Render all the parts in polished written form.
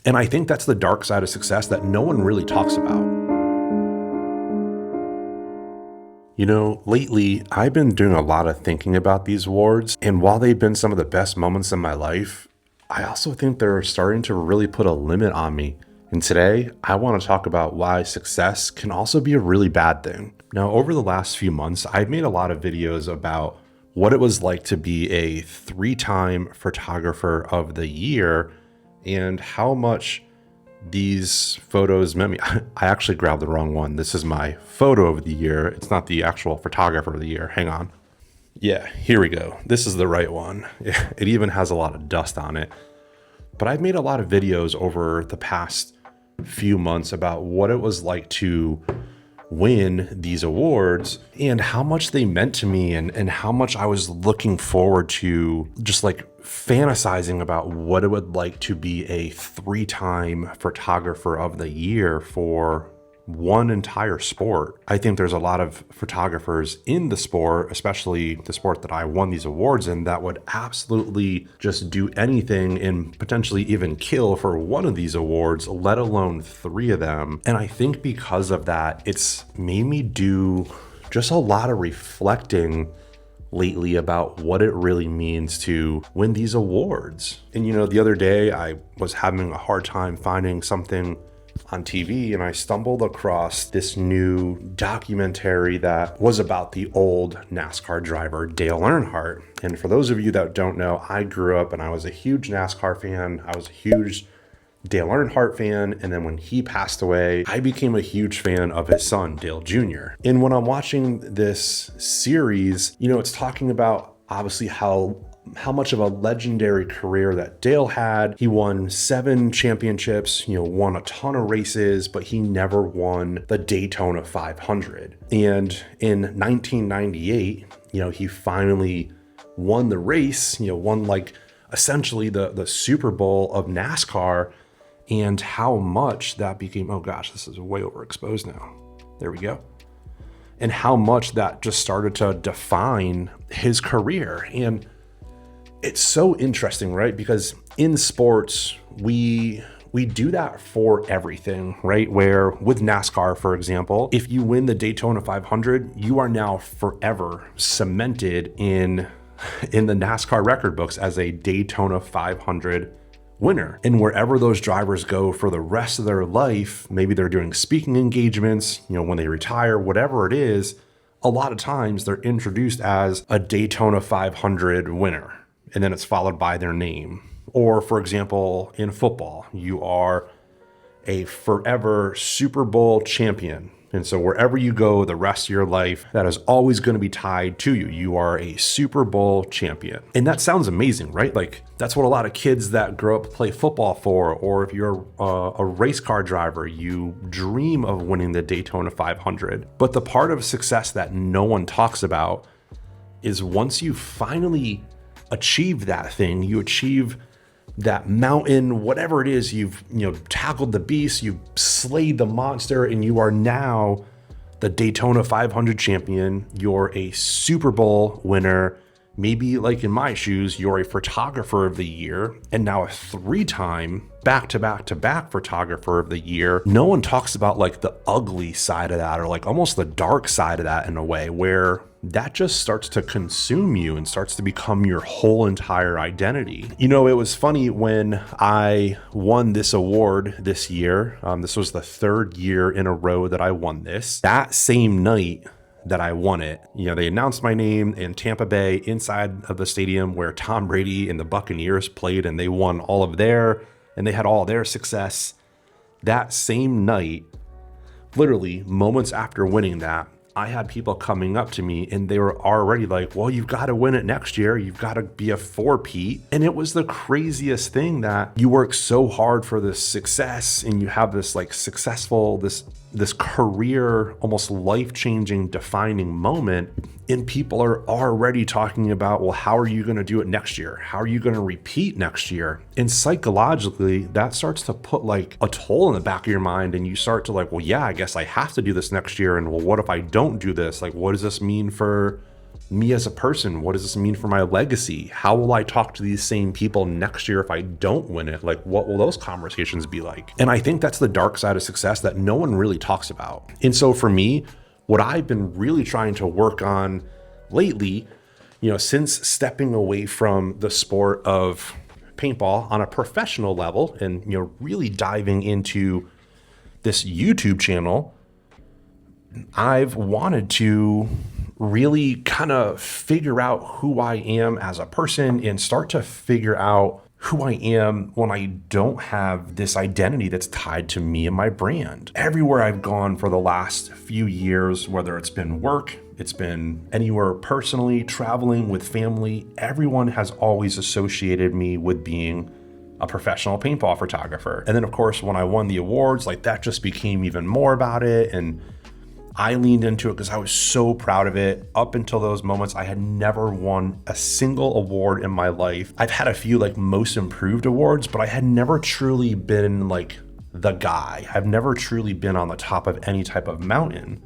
And I think that's the dark side of success that no one really talks about. You know, lately, I've been doing a lot of thinking about these awards, and while they've been some of the best moments in my life, I also think they're starting to really put a limit on me. And today, I want to talk about why success can also be a really bad thing. Now, over the last few months, I've made a lot of videos about what it was like to be a 3-time photographer of the year and how much these photos meant me. I actually grabbed the wrong one. This is my photo of the year. It's not the actual photographer of the year. Hang on. Yeah, here we go. This is the right one. It even has a lot of dust on it. But I've made a lot of videos over the past few months about what it was like to win these awards and how much they meant to me and how much I was looking forward to just like fantasizing about what it would like to be a 3-time photographer of the year for one entire sport. I think there's a lot of photographers in the sport, especially the sport that I won these awards in, that would absolutely just do anything and potentially even kill for one of these awards, let alone 3 of them. And I think because of that, it's made me do just a lot of reflecting lately about what it really means to win these awards. And you know, the other day I was having a hard time finding something on TV, and I stumbled across this new documentary that was about the old NASCAR driver Dale Earnhardt. And for those of you that don't know, I grew up and I was a huge NASCAR fan. I was a huge Dale Earnhardt fan, and then when he passed away, I became a huge fan of his son, Dale Jr. And when I'm watching this series, you know, it's talking about obviously how much of a legendary career that Dale had. He won 7 championships, you know, won a ton of races, but he never won the Daytona 500. And in 1998, you know, he finally won the race, you know, won like essentially the Super Bowl of NASCAR, and how much that became, oh gosh, this is way overexposed now. There we go. And how much that just started to define his career. And it's so interesting, right? Because in sports, we do that for everything, right? Where with NASCAR, for example, if you win the Daytona 500, you are now forever cemented in the NASCAR record books as a Daytona 500 winner. And wherever those drivers go for the rest of their life, maybe they're doing speaking engagements, you know, when they retire, whatever it is, a lot of times they're introduced as a Daytona 500 winner. And then it's followed by their name. Or for example, in football, you are a forever Super Bowl champion. And so wherever you go the rest of your life, that is always going to be tied to you. You are a Super Bowl champion. And that sounds amazing, right? Like that's what a lot of kids that grow up play football for. Or if you're a race car driver, you dream of winning the Daytona 500. But the part of success that no one talks about is once you finally achieve that thing, you achieve that mountain, whatever it is, you've tackled the beast, you've slayed the monster, and you are now the Daytona 500 champion. You're a Super Bowl winner. Maybe like in my shoes, you're a photographer of the year, and now a 3-time back-to-back-to-back photographer of the year. No one talks about like the ugly side of that, or like almost the dark side of that in a way, where that just starts to consume you and starts to become your whole entire identity. You know, it was funny when I won this award this year. This was the 3rd year in a row that I won this. That same night that I won it, you know, they announced my name in Tampa Bay inside of the stadium where Tom Brady and the Buccaneers played, and they won all of and they had all their success. That same night, literally moments after winning that, I had people coming up to me and they were already like, well, you've got to win it next year. You've got to be a 4-peat. And it was the craziest thing that you work so hard for this success and you have this like successful, this career, almost life-changing, defining moment. And people are already talking about, well, how are you going to do it next year? How are you going to repeat next year? And psychologically, that starts to put like a toll in the back of your mind. And you start to like, well, yeah, I guess I have to do this next year. And well, what if I don't do this? Like, what does this mean for me as a person? What does this mean for my legacy? How will I talk to these same people next year if I don't win it? Like, what will those conversations be like? And I think that's the dark side of success that no one really talks about. And so for me, what I've been really trying to work on lately, since stepping away from the sport of paintball on a professional level and, really diving into this YouTube channel, I've wanted to really kind of figure out who I am as a person and start to figure out who I am when I don't have this identity that's tied to me and my brand. Everywhere I've gone for the last few years, whether it's been work, it's been anywhere personally, traveling with family, everyone has always associated me with being a professional paintball photographer. And then of course, when I won the awards, like that just became even more about it. And I leaned into it because I was so proud of it. Up until those moments, I had never won a single award in my life. I've had a few like most improved awards, but I had never truly been like the guy. I've never truly been on the top of any type of mountain.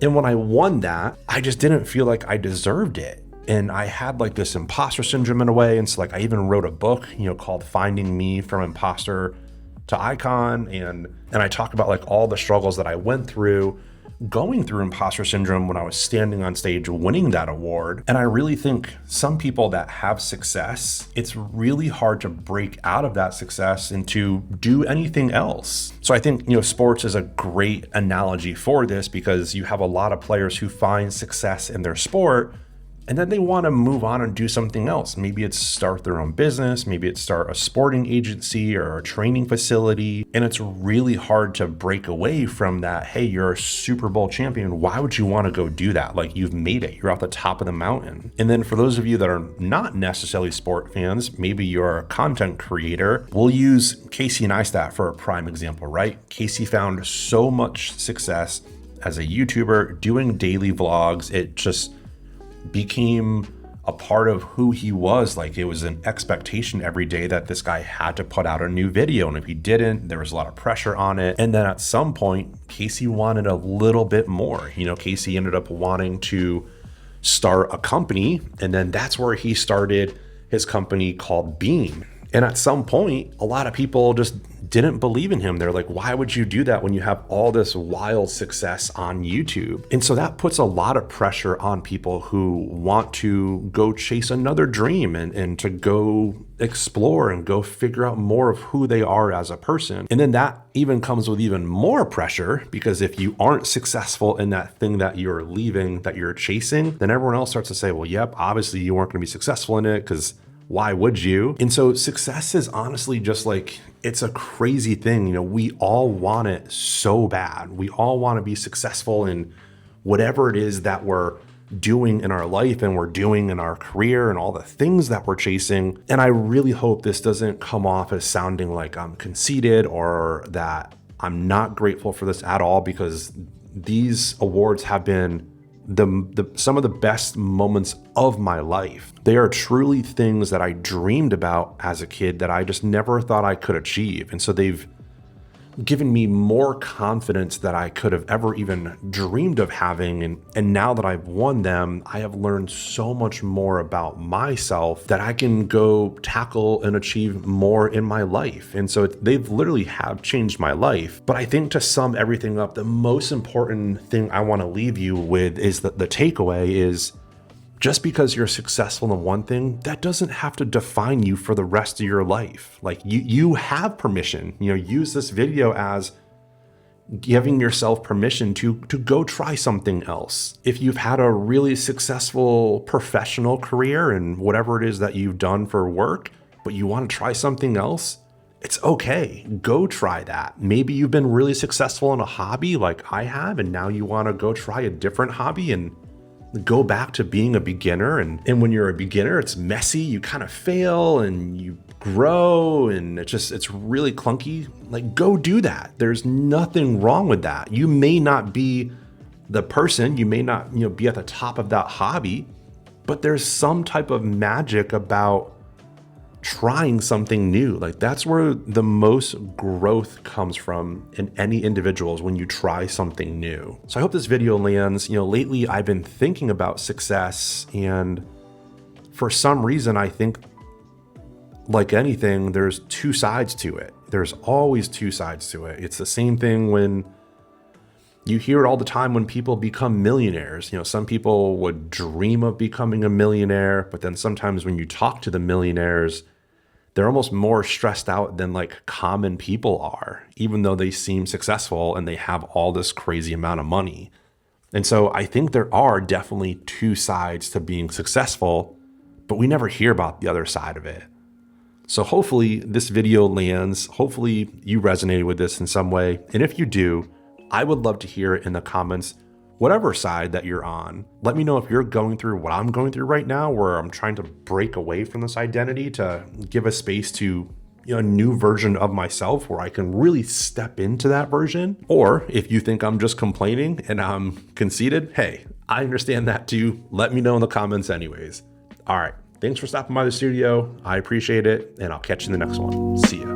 And when I won that, I just didn't feel like I deserved it. And I had like this imposter syndrome in a way. And so like I even wrote a book, called Finding Me from Imposter to Icon. And I talk about like all the struggles that I went through going through imposter syndrome when I was standing on stage winning that award. And I really think some people that have success, it's really hard to break out of that success and to do anything else. So I think, sports is a great analogy for this because you have a lot of players who find success in their sport and then they want to move on and do something else. Maybe it's start their own business, maybe it's start a sporting agency or a training facility. And it's really hard to break away from that. Hey, you're a Super Bowl champion. Why would you want to go do that? Like you've made it, you're at the top of the mountain. And then for those of you that are not necessarily sport fans, maybe you're a content creator. We'll use Casey Neistat for a prime example, right? Casey found so much success as a YouTuber doing daily vlogs. It just became a part of who he was. Like it was an expectation every day that this guy had to put out a new video. And if he didn't, there was a lot of pressure on it. And then at some point, Casey wanted a little bit more. Casey ended up wanting to start a company. And then that's where he started his company called Beam. And at some point, a lot of people just didn't believe in him. They're like, why would you do that when you have all this wild success on YouTube? And so that puts a lot of pressure on people who want to go chase another dream and to go explore and go figure out more of who they are as a person. And then that even comes with even more pressure because if you aren't successful in that thing that you're leaving, that you're chasing, then everyone else starts to say, well, yep, obviously you weren't going to be successful in it because why would you? And so success is honestly just like, it's a crazy thing. We all want it so bad. We all want to be successful in whatever it is that we're doing in our life and we're doing in our career and all the things that we're chasing. And I really hope this doesn't come off as sounding like I'm conceited or that I'm not grateful for this at all, because these awards have been some of the best moments of my life. They are truly things that I dreamed about as a kid that I just never thought I could achieve. And so they've given me more confidence that I could have ever even dreamed of having. And now that I've won them, I have learned so much more about myself that I can go tackle and achieve more in my life. And so they've literally have changed my life. But I think to sum everything up, the most important thing I want to leave you with is that the takeaway is just because you're successful in one thing, that doesn't have to define you for the rest of your life. Like you have permission, use this video as giving yourself permission to go try something else. If you've had a really successful professional career and whatever it is that you've done for work, but you want to try something else, it's okay. Go try that. Maybe you've been really successful in a hobby like I have, and now you want to go try a different hobby and go back to being a beginner. And when you're a beginner, it's messy. You kind of fail and you grow and it's really clunky. Like, go do that. There's nothing wrong with that. You may not be the person, you may not, be at the top of that hobby, but there's some type of magic about trying something new. Like that's where the most growth comes from in any individual, is when you try something new. So I hope this video lands. Lately I've been thinking about success, and for some reason I think, like anything, there's two sides to it. There's always two sides to it. It's the same thing when you hear it all the time when people become millionaires. Some people would dream of becoming a millionaire, but then sometimes when you talk to the millionaires, they're almost more stressed out than like common people are, even though they seem successful and they have all this crazy amount of money. And so I think there are definitely two sides to being successful, but we never hear about the other side of it. So hopefully this video lands. Hopefully you resonated with this in some way. And if you do, I would love to hear it in the comments, whatever side that you're on. Let me know if you're going through what I'm going through right now, where I'm trying to break away from this identity to give a space to a new version of myself where I can really step into that version. Or if you think I'm just complaining and I'm conceited, hey, I understand that too. Let me know in the comments anyways. All right. Thanks for stopping by the studio. I appreciate it, and I'll catch you in the next one. See ya.